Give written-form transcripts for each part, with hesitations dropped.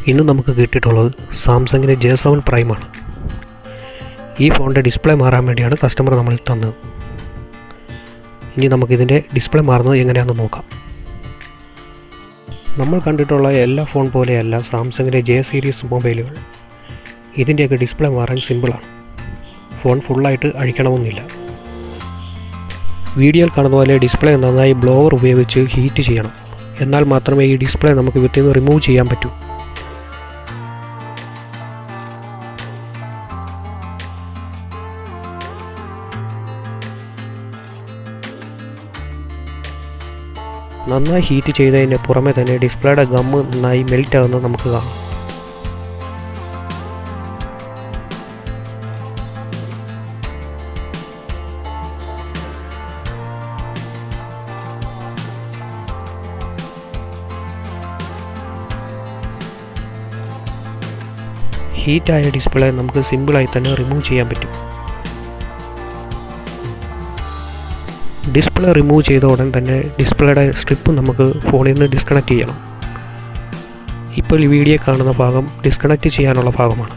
ഇന്ന് നമുക്ക് കിട്ടിയിട്ടുള്ളത് സാംസങ്ങിൻ്റെ J7 പ്രൈമാണ്. ഈ ഫോണിൻ്റെ ഡിസ്പ്ലേ മാറാൻ വേണ്ടിയാണ് കസ്റ്റമർ നമ്മൾ തന്നത്. ഇനി നമുക്കിതിൻ്റെ ഡിസ്പ്ലേ മാറുന്നത് എങ്ങനെയാണെന്ന് നോക്കാം. നമ്മൾ കണ്ടിട്ടുള്ള എല്ലാ ഫോൺ പോലെയല്ല സാംസങ്ങിൻ്റെ J സീരീസ് മൊബൈലുകൾ. ഇതിൻ്റെയൊക്കെ ഡിസ്പ്ലേ മാറാൻ സിമ്പിളാണ്. ഫോൺ ഫുള്ളായിട്ട് അഴിക്കണമെന്നില്ല. വീഡിയോയിൽ കാണുന്ന പോലെ ഡിസ്പ്ലേ നന്നായി ബ്ലോവർ ഉപയോഗിച്ച് ഹീറ്റ് ചെയ്യണം. എന്നാൽ മാത്രമേ ഈ ഡിസ്പ്ലേ നമുക്ക് ഇതിൽ നിന്ന് റിമൂവ് ചെയ്യാൻ പറ്റൂ. നന്നായി ഹീറ്റ് ചെയ്തതിന് പുറമെ തന്നെ ഡിസ്പ്ലേയുടെ ഗമ്മ് നന്നായി മെൽറ്റ് ആകുന്നത് നമുക്ക് കാണാം. ഹീറ്റായ ഡിസ്പ്ലേ നമുക്ക് സിമ്പിളായി തന്നെ റിമൂവ് ചെയ്യാൻ പറ്റും. ഡിസ്പ്ലേ റിമൂവ് ചെയ്ത ഉടൻ തന്നെ ഡിസ്പ്ലേയുടെ സ്ട്രിപ്പ് നമുക്ക് ഫോണിൽ നിന്ന് ഡിസ്കണക്ട് ചെയ്യണം. ഇപ്പോൾ ഈ വീഡിയോ കാണുന്ന ഭാഗം ഡിസ്കണക്ട് ചെയ്യാനുള്ള ഭാഗമാണ്.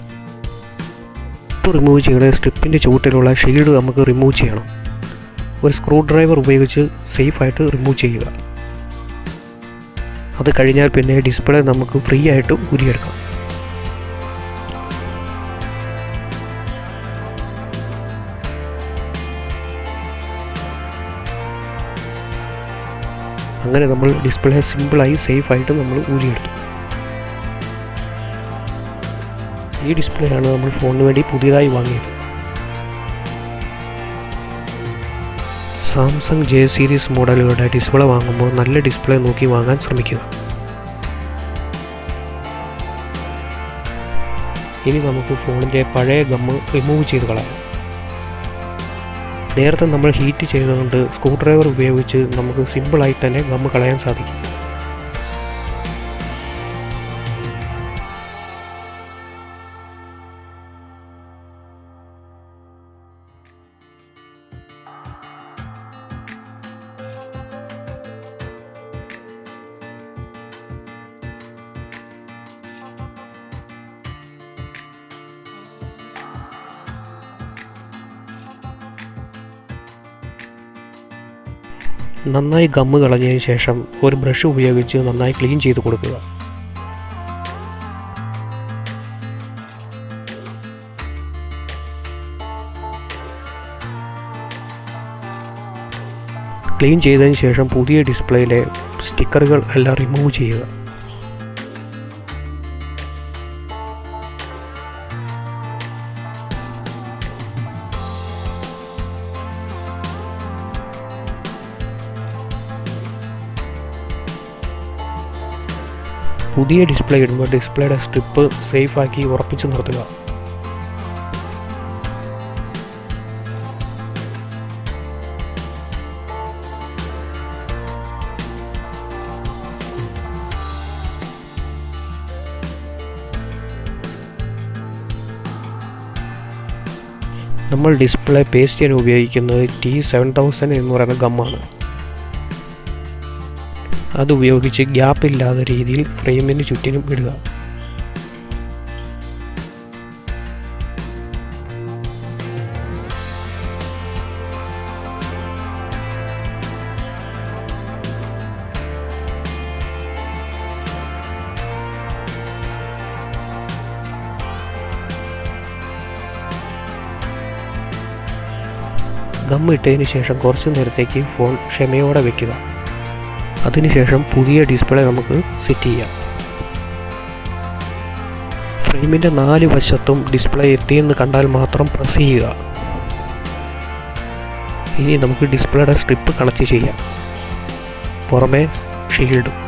ഇപ്പോൾ റിമൂവ് ചെയ്ത സ്ട്രിപ്പിൻ്റെ ചുവട്ടിലുള്ള ഷീൽഡ് നമുക്ക് റിമൂവ് ചെയ്യണം. ഒരു സ്ക്രൂ ഡ്രൈവർ ഉപയോഗിച്ച് സേഫായിട്ട് റിമൂവ് ചെയ്യുക. അത് കഴിഞ്ഞാൽ പിന്നെ ഡിസ്പ്ലേ നമുക്ക് ഫ്രീ ആയിട്ട് ഊരിയെടുക്കാം. അങ്ങനെ നമ്മൾ ഡിസ്പ്ലേ സിമ്പിളായി സേഫായിട്ട് നമ്മൾ ഊരിയെടുത്തു. ഈ ഡിസ്പ്ലേ ആണ് നമ്മൾ ഫോണിന് വേണ്ടി പുതിയതായി വാങ്ങിയത്. സാംസങ് J സീരീസ് മോഡലുകളുടെ ഡിസ്പ്ലേ വാങ്ങുമ്പോൾ നല്ല ഡിസ്പ്ലേ നോക്കി വാങ്ങാൻ ശ്രമിക്കുക. ഇനി നമുക്ക് ഫോണിൻ്റെ പഴയ ഗമ്മ് റിമൂവ് ചെയ്ത് കളയാം. നേരത്തെ നമ്മൾ ഹീറ്റ് ചെയ്തുകൊണ്ട് സ്ക്രൂ ഡ്രൈവർ ഉപയോഗിച്ച് നമുക്ക് സിമ്പിളായി തന്നെ ഗമ്മ് കളയാൻ സാധിക്കും. നന്നായി ഗമ്മ് കളഞ്ഞതിന് ശേഷം ഒരു ബ്രഷ് ഉപയോഗിച്ച് നന്നായി ക്ലീൻ ചെയ്ത് കൊടുക്കുക. ക്ലീൻ ചെയ്തതിന് ശേഷം പുതിയ ഡിസ്പ്ലേയിലെ സ്റ്റിക്കറുകൾ എല്ലാം റിമൂവ് ചെയ്യുക. പുതിയ ഡിസ്പ്ലേ ഇടുമ്പോൾ ഡിസ്പ്ലേയുടെ സ്ട്രിപ്പ് സേഫാക്കി ഉറപ്പിച്ച് നിർത്തുക. നമ്മൾ ഡിസ്പ്ലേ പേസ്റ്റ് ചെയ്യാൻ ഉപയോഗിക്കുന്നത് T7000 എന്ന് പറയുന്ന ഗമ്മാണ്. അതുപയോഗിച്ച് ഗ്യാപ്പില്ലാത്ത രീതിയിൽ ഫ്രെയിമിന് ചുറ്റിനും ഇടുക. ഗം ഇട്ടതിന് ശേഷം കുറച്ച് നേരത്തേക്ക് ഫോൺ ക്ഷമയോടെ വയ്ക്കുക. അതിനുശേഷം പുതിയ ഡിസ്പ്ലേ നമുക്ക് സെറ്റ് ചെയ്യാം. ഫ്രെയിമിൻ്റെ 4 വശത്തും ഡിസ്പ്ലേ എത്തിയെന്ന് കണ്ടാൽ മാത്രം പ്രസ് ചെയ്യുക. ഇനി നമുക്ക് ഡിസ്പ്ലേയുടെ സ്ട്രിപ്പ് കണക്ട് ചെയ്യാം. പുറമെ ഷീൽഡും.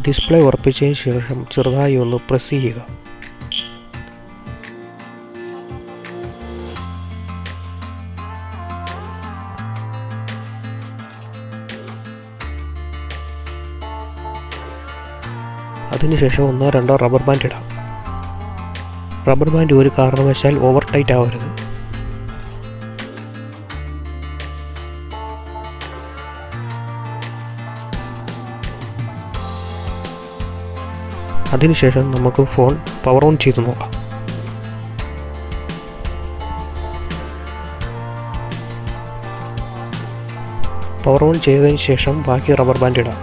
ഡിസ്പ്ലേ ഉറപ്പിച്ചതിന് ശേഷം ചെറുതായി ഒന്ന് പ്രസ് ചെയ്യുക. അതിനുശേഷം 1-2 റബ്ബർ ബാൻഡ് ഇടാം. റബ്ബർ ബാൻഡ് ഒരു കാരണവശാൽ ഓവർ ടൈറ്റ് ആവരുത്. അതിനുശേഷം നമുക്ക് ഫോൺ പവർ ഓൺ ചെയ്ത് നോക്കാം. പവർ ഓൺ ചെയ്തതിന് ശേഷം ബാക്കി റബ്ബർ ബാൻഡ് ഇടാം.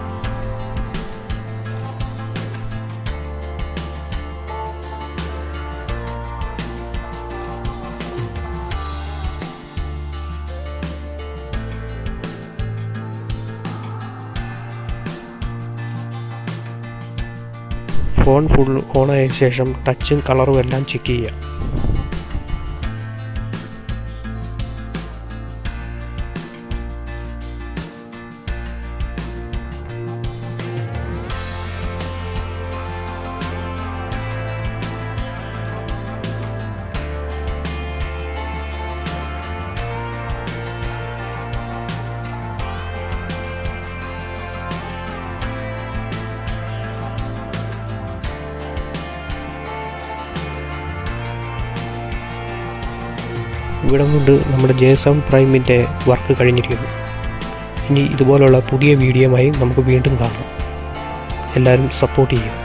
ഫോൺ ഫുൾ ഓണായ ശേഷം ടച്ചും കളറും എല്ലാം ചെക്ക് ചെയ്യുക. ഇവിടം കൊണ്ട് നമ്മുടെ JSON പ്രൈമിൻ്റെ വർക്ക് കഴിഞ്ഞിരിക്കുന്നു. ഇനി ഇതുപോലുള്ള പുതിയ വീഡിയോയുമായി നമുക്ക് വീണ്ടും കാണാം. എല്ലാവരും സപ്പോർട്ട് ചെയ്യുക.